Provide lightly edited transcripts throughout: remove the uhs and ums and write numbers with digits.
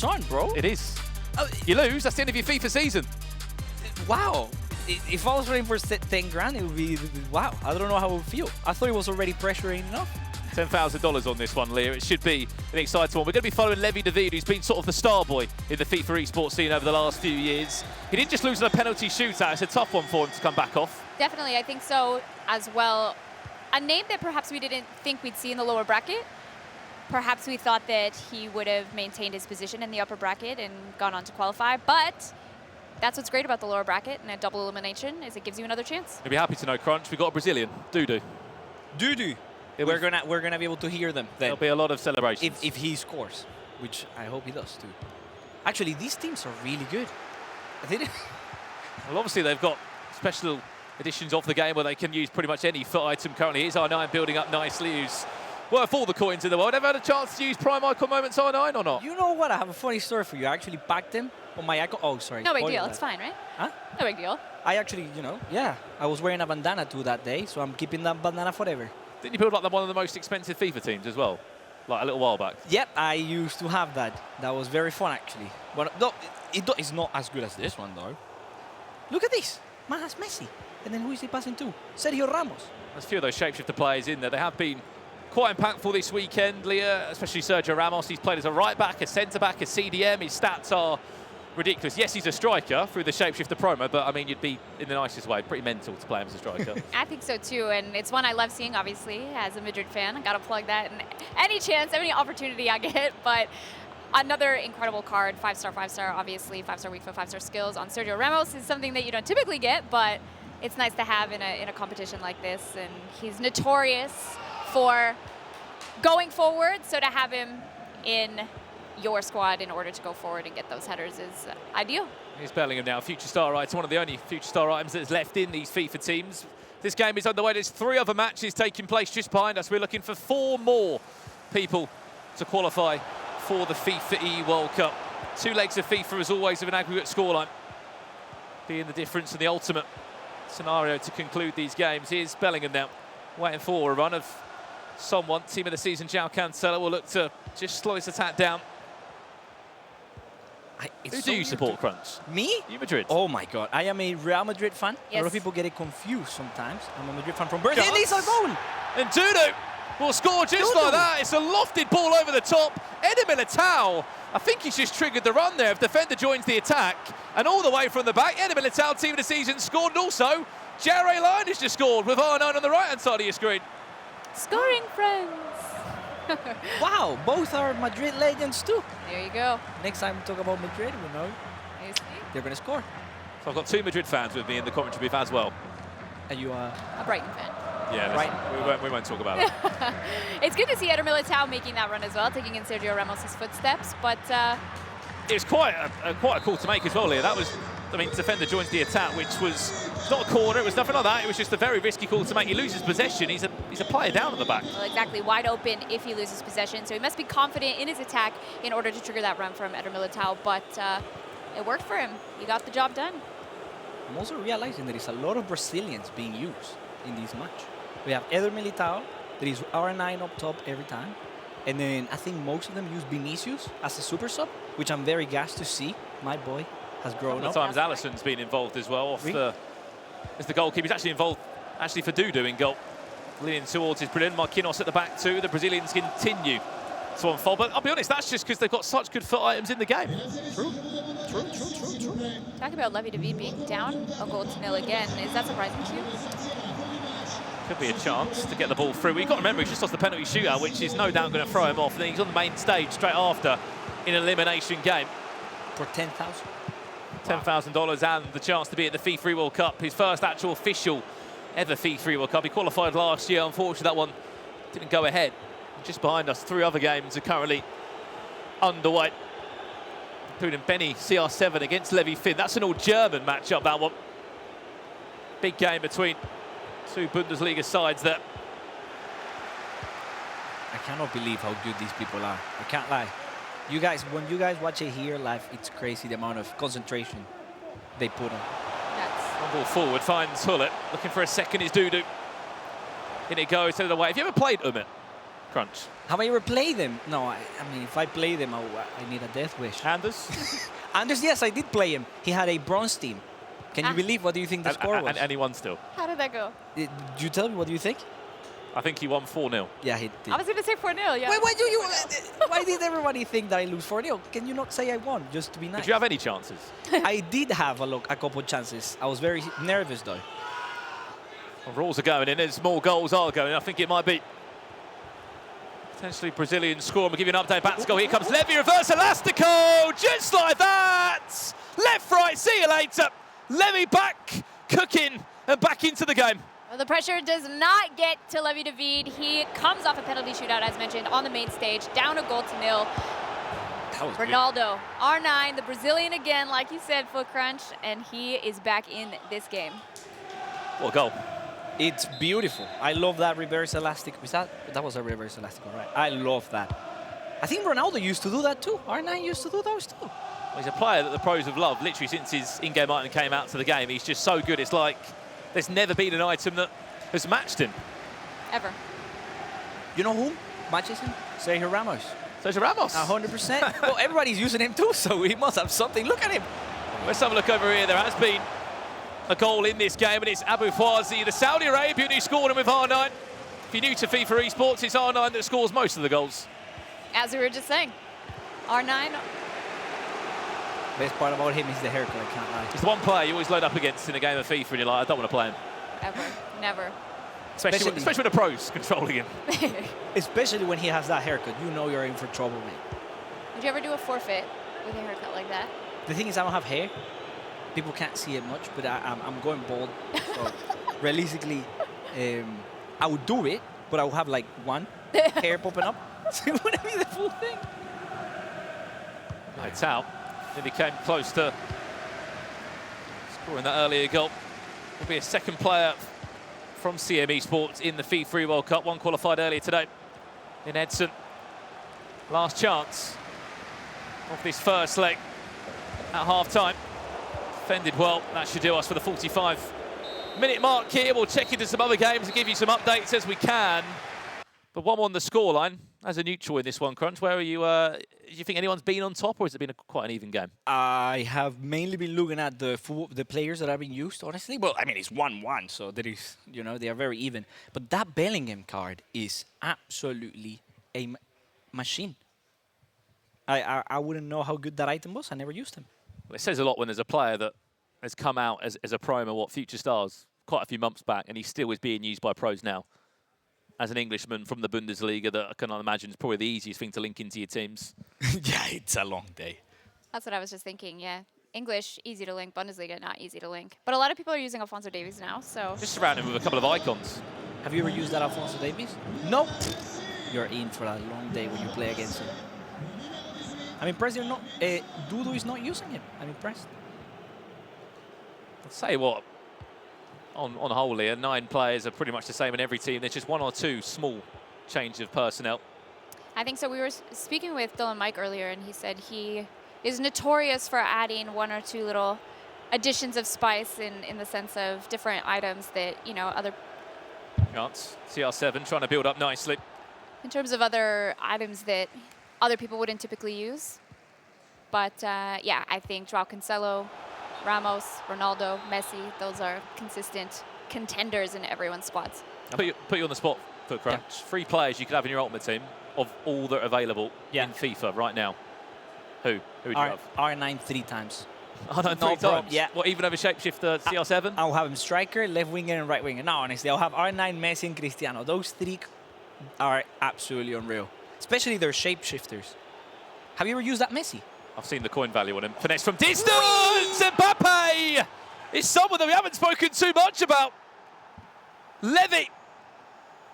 on, bro. It is. You lose, that's the end of your FIFA season. Wow. If I was running for 10 grand, it would be, wow. I don't know how it would feel. I thought it was already pressuring enough. $10,000 on this one, Leah. It should be an exciting one. We're going to be following LEVI DE WEERD, who's been sort of the star boy in the FIFA esports scene over the last few years. He didn't just lose in a penalty shootout. It's a tough one for him to come back off. Definitely, I think so as well. A name that perhaps we didn't think we'd see in the lower bracket. Perhaps we thought that he would have maintained his position in the upper bracket and gone on to qualify, but that's what's great about the lower bracket and a double elimination is it gives you another chance. You'll be happy to know, Crunch, we've got a Brazilian, DUDU. DUDU. We're gonna be able to hear them then. There'll be a lot of celebrations. If he scores, which I hope he does too. Actually, these teams are really good. Well, obviously they've got special editions of the game where they can use pretty much any foot item currently. Here's R9 building up nicely, who's worth all the coins in the world. Ever had a chance to use Prime Icon Moments R9 or not? You know what? I have a funny story for you. I actually backed him on my icon. Oh, sorry. No big deal. It's fine, right? Huh? No big deal. I actually, you know, yeah. I was wearing a bandana too that day, so I'm keeping that bandana forever. Didn't you build like one of the most expensive FIFA teams as well? Like a little while back? Yep, I used to have that. That was very fun, actually. But no, it's not as good as this one, though. Look at this. Man, that's Messi. And then who is he passing to? Sergio Ramos. There's a few of those shapeshifter players in there. They have been quite impactful this weekend, Leah, especially Sergio Ramos. He's played as a right-back, a centre-back, a CDM. His stats are ridiculous. Yes, he's a striker through the shapeshifter promo, but I mean, you'd be, in the nicest way, pretty mental to play him as a striker. I think so too, and it's one I love seeing, obviously, as a Madrid fan. I gotta plug that and any chance, any opportunity I get, but another incredible card, 5-star, 5-star, obviously, 5-star weak foot, 5-star skills on Sergio Ramos is something that you don't typically get, but it's nice to have in a competition like this, and he's notorious for going forward, so to have him in your squad in order to go forward and get those headers is ideal. Here's Bellingham now, future star items, one of the only future star items that's left in these FIFA teams. This game is underway. There's 3 other matches taking place just behind us. We're looking for 4 more people to qualify for the FIFA E World Cup. 2 legs of FIFA, as always, with an aggregate scoreline being the difference and the ultimate scenario to conclude these games. Here's Bellingham now, waiting for a run of someone. Team of the season, João Cancelo, will look to just slow his attack down. Who do you support, Crunch? Me? You Madrid. Oh my God, I am a Real Madrid fan. Yes. A lot of people get it confused sometimes. I'm a Madrid fan from birth. And he's a goal! And DUDU will score just like that. It's a lofted ball over the top. Eder Militao, I think he's just triggered the run there. If defender joins the attack, and all the way from the back, Eder Militao, team of the season, scored. And also, Jarry Lyon has just scored with R9 on the right-hand side of your screen. Scoring friends. Wow, both are Madrid legends too. There you go. Next time we talk about Madrid, we know they're going to score. So I've got 2 Madrid fans with me in the commentary booth as well. Are you A Brighton fan. Yeah, right. we won't talk about it. It's good to see Eder Militao making that run as well, taking in Sergio Ramos' footsteps, but It was quite a call to make as well, Leah. That was, I mean, defender joins the attack, which was not a corner, it was nothing like that. It was just a very risky call to make. He loses possession. He's a player down at the back. well, exactly, wide open if he loses possession. So he must be confident in his attack in order to trigger that run from Eder Militao, but it worked for him. He got the job done. I'm also realizing there is a lot of Brazilians being used in this match. We have Eder Militao, there is R9 up top every time. And then I think most of them use Vinicius as a super sub, which I'm very gassed to see. My boy has grown up. Sometimes Alisson's been involved as well as the goalkeeper. He's actually involved for DUDU in goal. Leaning towards his brilliant Marquinhos at the back too. The Brazilians continue to unfold. But I'll be honest, that's just because they've got such good foot items in the game. True. Talk about LEVI DE WEERD being down a 0-0 again. Is that surprising to you? Could be a chance to get the ball through. You've got to remember, he's just lost the penalty shootout, which is no doubt going to throw him off. And then he's on the main stage straight after in an elimination game. For 10,000. $10,000 and the chance to be at the FIFA World Cup. His first actual official ever FIFA World Cup. He qualified last year. Unfortunately, that one didn't go ahead. Just behind us, 3 other games are currently underway, including Benny CR7 against Levi Finn. That's an all-German matchup, that one. Big game between 2 Bundesliga sides there. I cannot believe how good these people are. I can't lie. You guys, when you guys watch it here live, it's crazy the amount of concentration they put on. One ball forward, finds Gullit. Looking for a second is DUDU. In it goes, headed away. Have you ever played Umit, Crunch. Have I ever played them? No, I mean, if I play them, I need a death wish. Anders? Anders, yes, I did play him. He had a bronze team. Can you believe? What do you think the score was? And he won still. How did that go? Did you tell me? What do you think? I think he won 4-0. Yeah, he did. I was going to say 4-0, yeah. Why did everybody think that I lose 4-0? Can you not say I won, just to be nice? Did you have any chances? I did have a couple chances. I was very nervous, though. Well, rules are going in, as more goals are going in. I think it might be potentially Brazilian score. We'll give you an update. Back to goal. Here comes Levi, reverse elastico, just like that. Left, right, see you later. Levi back, cooking, and back into the game. Well, the pressure does not get to Levi de Weerd. He comes off a penalty shootout, as mentioned, on the main stage, down a goal to nil. Ronaldo, R9, the Brazilian again, like you said, Foot Crunch, and he is back in this game. What a goal. It's beautiful. I love that reverse elastic. That was a reverse elastic, right? I love that. I think Ronaldo used to do that too. R9 used to do those too. Well, he's a player that the pros have loved, literally since his in-game item came out to the game. He's just so good. It's like there's never been an item that has matched him. Ever. You know who matches him? Sergio Ramos. Sergio Ramos. 100%. Well, everybody's using him too, so he must have something. Look at him. Let's have a look over here. There has been a goal in this game, and it's Abu Fwazi, the Saudi Arabian, who scored him with R9. If you're new to FIFA esports, it's R9 that scores most of the goals. As we were just saying, R9. Best part about him is the haircut, I can't lie. He's the one player you always load up against in a game of FIFA, and you're like, I don't want to play him. Ever. Never. Especially when the pros controlling him. Especially when he has that haircut. You know you're in for trouble, man. Would you ever do a forfeit with a haircut like that? The thing is, I don't have hair. People can't see it much, but I'm going bald. So realistically, I would do it, but I would have like one hair popping up. So it wouldn't be the full thing. It's out. Then he came close to scoring that earlier goal. Will be a second player from CME Sports in the FIFA World Cup. One qualified earlier today in Edson. Last chance of this first leg at half-time. Defended well. That should do us for the 45-minute mark here. We'll check into some other games and give you some updates as we can. But 1-1 on the scoreline. As a neutral in this one, Crunch, where are you? Do you think anyone's been on top, or has it been quite an even game? I have mainly been looking at the players that have been used, honestly. Well, I mean, it's 1-1, so there is, you know, they are very even. But that Bellingham card is absolutely a machine. I wouldn't know how good that item was. I never used him. Well, it says a lot when there's a player that has come out as a promo, Future Stars, quite a few months back, and he still is being used by pros now. As an Englishman from the Bundesliga, that I can imagine is probably the easiest thing to link into your teams. Yeah, it's a long day. That's what I was just thinking, yeah. English, easy to link. Bundesliga, not easy to link. But a lot of people are using Alphonso Davies now, so... Just surround him with a couple of icons. Have you ever used that Alphonso Davies? Nope. You're in for a long day when you play against him. I'm impressed you're not... DUDU is not using him. I'm impressed. I'll say what, on whole here, 9 players are pretty much the same in every team. There's just 1 or 2 small change of personnel. I think so. We were speaking with Dylan Mike earlier, and he said he is notorious for adding 1 or 2 little additions of spice in the sense of different items that, you know, other... Chance. CR7 trying to build up nicely. In terms of other items that other people wouldn't typically use. But, yeah, I think Joao Cancelo, Ramos, Ronaldo, Messi, those are consistent contenders in everyone's squads. I'll put you on the spot, Foot Crunch. Yeah. 3 players you could have in your ultimate team of all that are available in FIFA right now. Who would you have? R9 3 times. R9 3 times? Yeah. What, even over shapeshifter CR7? I'll have him striker, left winger, and right winger. No, honestly, I'll have R9, Messi, and Cristiano. Those 3 are absolutely unreal. Especially their shapeshifters. Have you ever used that Messi? I've seen the coin value on him. Finesse from distance! Mbappe is someone that we haven't spoken too much about. Levi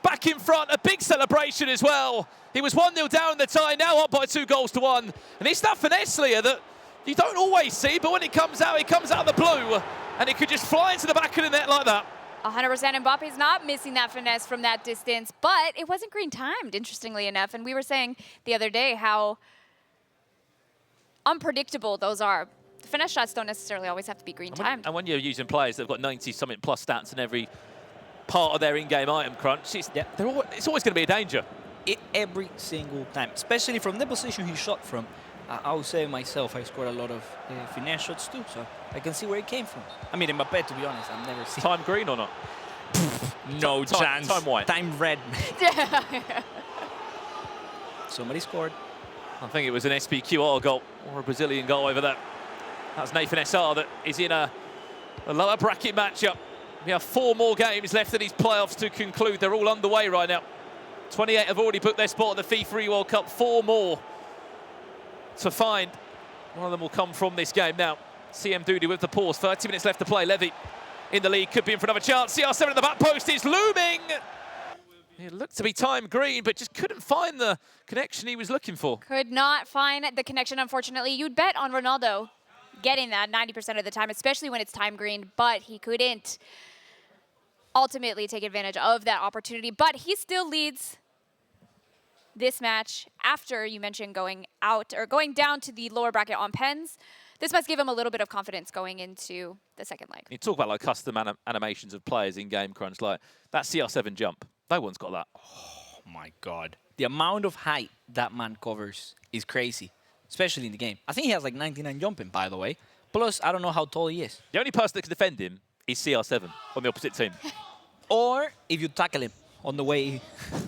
back in front, a big celebration as well. He was 1-0 down in the tie, now up by 2-1. And it's that finesse, Leah, that you don't always see, but when it comes out of the blue, and it could just fly into the back of the net like that. 100% Mbappe's not missing that finesse from that distance, but it wasn't green timed, interestingly enough. And we were saying the other day how unpredictable those are. The finesse shots don't necessarily always have to be green timed. And when you're using players that have got 90-something plus stats in every part of their in-game item, Crunch, it's always going to be a danger. every single time, especially from the position he shot from. I would say myself, I scored a lot of finesse shots too, so I can see where it came from. I mean, Mbappé, to be honest, I've never seen. Time green or not? No chance. Time white. Time red. Somebody scored. I think it was an SPQR goal or a Brazilian goal over there. That's Nathan SR that is in a lower bracket matchup. We have 4 more games left of these playoffs to conclude. They're all underway right now. 28 have already booked their spot at the FIFA World Cup. 4 more to find. One of them will come from this game now. CM DUDU with the pause. 30 minutes left to play. Levi in the lead, could be in for another chance. CR7 in the back post is looming. It looked to be time green, but just couldn't find the connection he was looking for. Could not find the connection, unfortunately. You'd bet on Ronaldo getting that 90% of the time, especially when it's time green, but he couldn't ultimately take advantage of that opportunity. But he still leads this match after you mentioned going out or going down to the lower bracket on pens. This must give him a little bit of confidence going into the second leg. You talk about like custom animations of players in Game Crunch, like that CR7 jump. No one's got that. Oh my God. The amount of height that man covers is crazy, especially in the game. I think he has like 99 jumping, by the way. Plus, I don't know how tall he is. The only person that can defend him is CR7 on the opposite team. Or if you tackle him on the way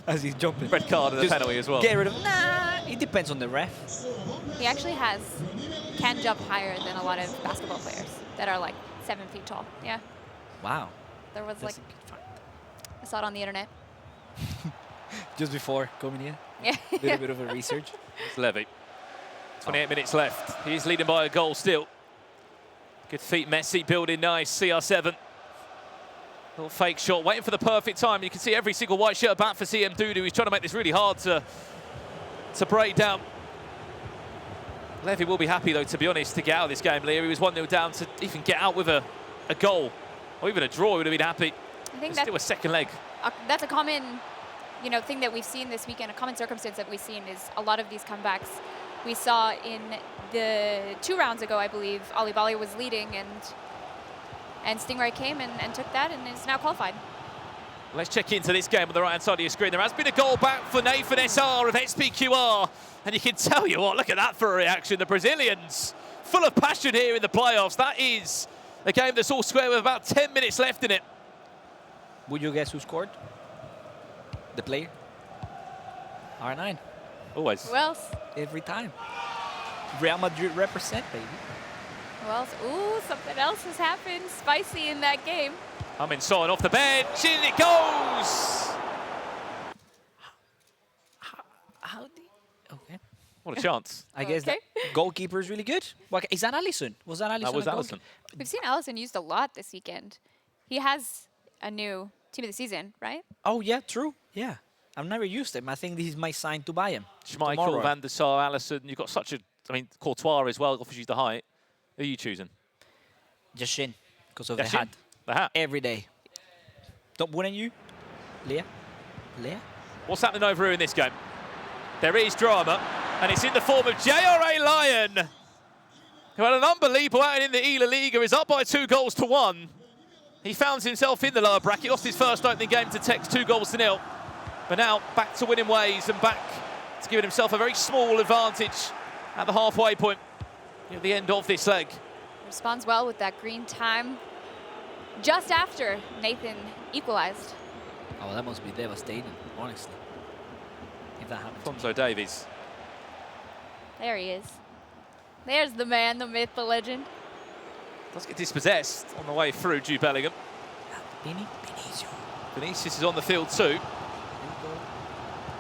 as he's jumping. Red card and a penalty as well. Get rid of him. Nah, it depends on the ref. He actually can jump higher than a lot of basketball players that are like 7 feet tall. Yeah. Wow. There was That's like, I saw it on the internet. Just before coming here. Yeah. A little bit of a research. It's Levi. 28 minutes left. He's leading by a goal still. Good feet, Messi building nice. CR7. Little fake shot, waiting for the perfect time. You can see every single white shirt back for CM DUDU. He's trying to make this really hard to break down. Levi will be happy, though, to be honest, to get out of this game, Leah. He was 1-0 down. To even get out with a goal or even a draw, he would have been happy. I think There's still a second leg. That's a common, thing that we've seen this weekend. A common circumstance that we've seen is a lot of these comebacks. We saw in the 2 rounds ago, I believe, Ali Bali was leading, and Stingray came and took that and is now qualified. Let's check into this game on the right-hand side of your screen. There has been a goal back for Nathan SR of SPQR. And you can tell you what, look at that for a reaction. The Brazilians, full of passion here in the playoffs. That is a game that's all square with about 10 minutes left in it. Would you guess who scored? The player? R9. Always. Who else? Every time. Real Madrid represent, baby. Who else? Ooh, something else has happened. Spicy in that game. Son off the bench, in it goes! How did... Okay. What a chance. I guess that goalkeeper is really good. Is that Alisson? Was that Alisson? That was Alisson. We've seen Alisson used a lot this weekend. He has a new team of the season, right? Oh, yeah, true. Yeah. I've never used him. I think this is my sign to buy him. Schmeichel, Van der Sar, Alisson. You've got such a... I mean, Courtois as well offers you the height. Who are you choosing? Just Shin, because of the Yashin. hat. The hat. Every day. Wouldn't you? Leah? What's happening over here in this game? There is drama, and it's in the form of JRA Lion, who had an unbelievable outing in the Ela Liga, is up by 2-1. He found himself in the lower bracket, lost his first opening game to Tex 2-0. But now back to winning ways and back to giving himself a very small advantage at the halfway point at the end of this leg. Responds well with that green time just after Nathan equalized. Oh, that must be devastating, honestly. If that happens. Alphonso Davies. There he is. There's the man, the myth, the legend. Does get dispossessed on the way through, Jude Bellingham. Vinicius is on the field too.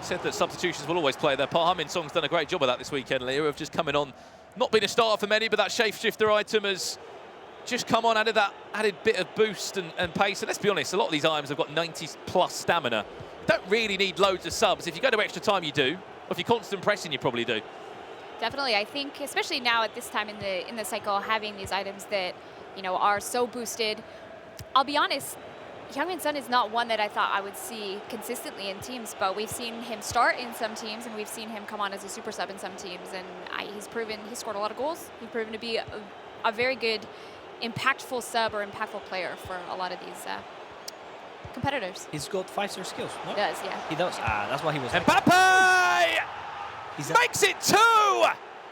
Said that substitutions will always play their part. Song's done a great job of that this weekend, Leo, of just coming on. Not been a starter for many, but that shapeshifter item has just come on, added that added bit of boost and pace. And let's be honest, a lot of these items have got 90+ stamina. You don't really need loads of subs. If you go to extra time, you do. Or if you're constant pressing, you probably do. Definitely, I think, especially now at this time in the cycle, having these items that are so boosted. I'll be honest, Heung-min Son is not one that I thought I would see consistently in teams, but we've seen him start in some teams, and we've seen him come on as a super sub in some teams, and he's scored a lot of goals. He's proven to be a very good, impactful sub or impactful player for a lot of these competitors. He's got 5-star skills, no? He does, yeah. He does. Ah, that's why he was like, Mbappe he's makes it 2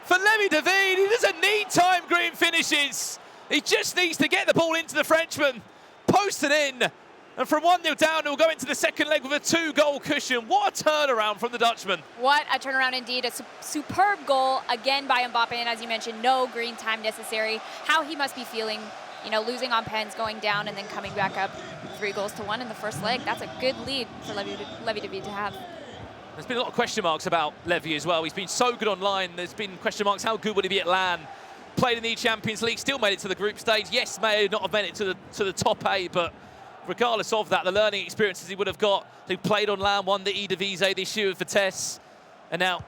for LEVI de Weerd. He doesn't need time green finishes. He just needs to get the ball into the Frenchman, post it in, and from 1-0 down, he'll go into the second leg with a 2-goal cushion. What a turnaround from the Dutchman. What a turnaround indeed. A superb goal again by Mbappe, and as you mentioned, no green time necessary. How he must be feeling, you know, losing on pens, going down, and then coming back up 3-1 in the first leg. That's a good lead for LEVI de Weerd to have. There's been a lot of question marks about Levy as well. He's been so good online. There's been question marks. How good would he be at LAN? Played in the Champions League, still made it to the group stage. Yes, may not have made it to the top 8, but regardless of that, the learning experiences he would have got. He played on LAN, won the Eredivisie this year with Vitesse, and now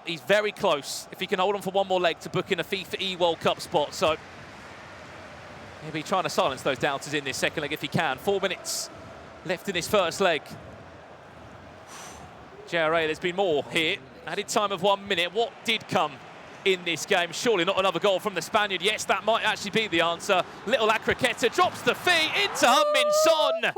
he's very close, if he can hold on for one more leg, to book in a FIFA E World Cup spot. So he'll be trying to silence those doubters in this second leg if he can. 4 minutes left in this first leg. JRA, there's been more here. Added time of 1 minute. What did come in this game? Surely not another goal from the Spaniard. Yes, that might actually be the answer. Little Acroqueta drops the feet into Heung-min Son.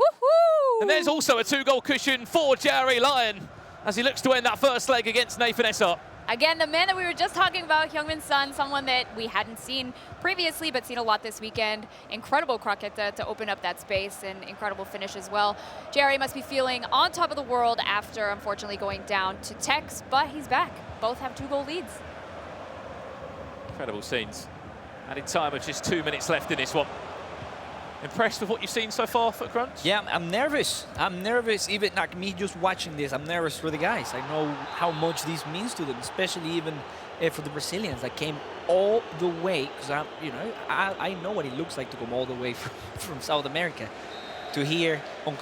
And there's also a 2-goal cushion for JRA Lion as he looks to end that first leg against Nathan Essar. Again, the man that we were just talking about, Heung-min Son, someone that we hadn't seen previously, but seen a lot this weekend. Incredible croqueta to open up that space, and incredible finish as well. JRA must be feeling on top of the world after, unfortunately, going down to Tex, but he's back. Both have 2-goal leads. Incredible scenes. Added time of just 2 minutes left in this one. Impressed with what you've seen so far, Foot Crunch? yeah, I'm nervous. I'm nervous, even like me just watching this. I'm nervous for the guys. I know how much this means to them, especially even for the Brazilians that came all the way, because I know what it looks like to come all the way from South America to here on